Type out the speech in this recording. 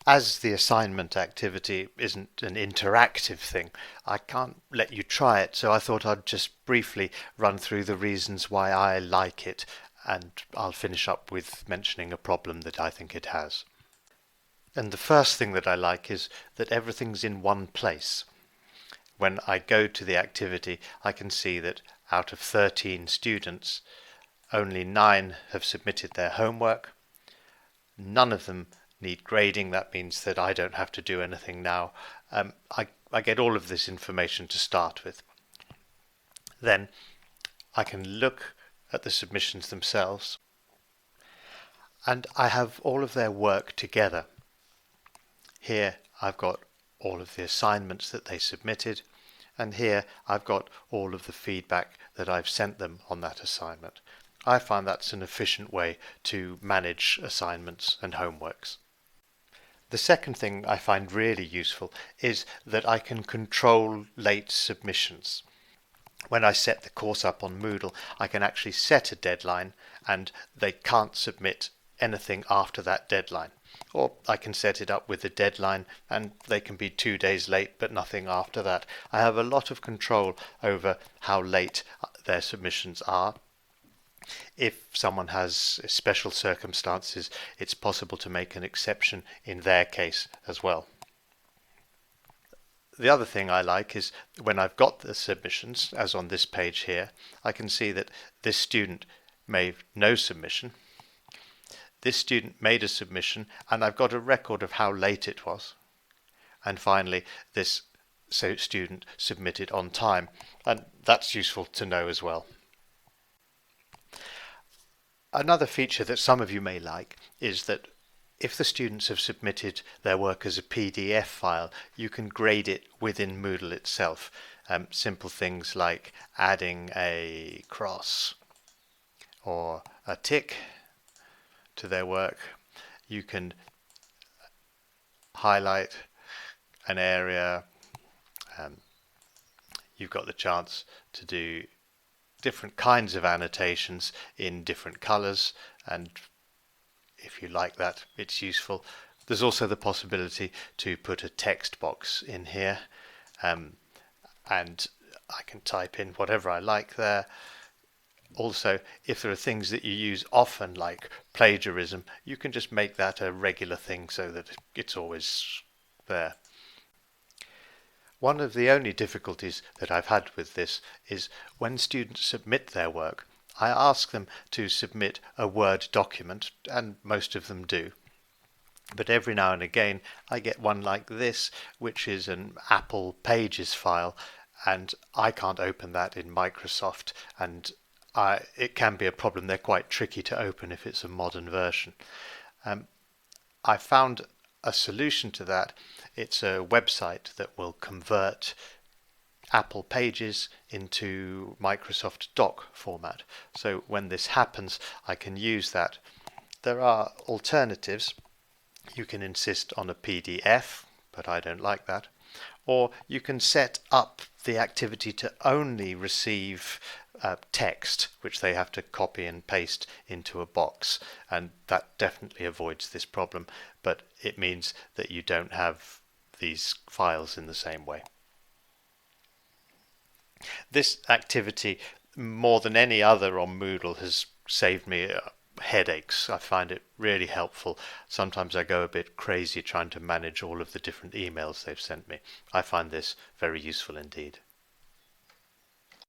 As the assignment activity isn't an interactive thing, I can't let you try it, so I thought I'd just briefly run through the reasons why I like it, and I'll finish up with mentioning a problem that I think it has. And the first thing that I like is that everything's in one place. When I go to the activity, I can see that out of 13 students, only 9 have submitted their homework. None of them need grading. That means that I don't have to do anything now. I get all of this information to start with. Then I can look at the submissions themselves, and I have all of their work together. Here I've got all of the assignments that they submitted, and here I've got all of the feedback that I've sent them on that assignment. I find that's an efficient way to manage assignments and homeworks. The second thing I find really useful is that I can control late submissions. When I set the course up on Moodle, I can actually set a deadline and they can't submit anything after that deadline. Or I can set it up with a deadline and they can be 2 days late but nothing after that. I have a lot of control over how late their submissions are. If someone has special circumstances, it's possible to make an exception in their case as well. The other thing I like is when I've got the submissions, as on this page here, I can see that this student made no submission. This student made a submission, and I've got a record of how late it was. And finally, this student submitted on time, and that's useful to know as well. Another feature that some of you may like is that if the students have submitted their work as a PDF file, you can grade it within Moodle itself. Simple things like adding a cross or a tick to their work. You can highlight an area. You've got the chance to do different kinds of annotations in different colors, and if you like that, it's useful. There's also the possibility to put a text box in here, and I can type in whatever I like there. Also, if there are things that you use often, like plagiarism, you can just make that a regular thing so that it's always there. One of the only difficulties that I've had with this is when students submit their work, I ask them to submit a Word document, and most of them do. But every now and again I get one like this, which is an Apple Pages file, and I can't open that in Microsoft, and it can be a problem. They're quite tricky to open if it's a modern version. I found a solution to that. It's a website that will convert Apple Pages into Microsoft Doc format. So when this happens, I can use that. There are alternatives. You can insist on a PDF, but I don't like that. Or you can set up the activity to only receive text, which they have to copy and paste into a box, and that definitely avoids this problem, but it means that you don't have these files in the same way. This activity, more than any other on Moodle, has saved me headaches. I find it really helpful. Sometimes I go a bit crazy trying to manage all of the different emails they've sent me. I find this very useful indeed.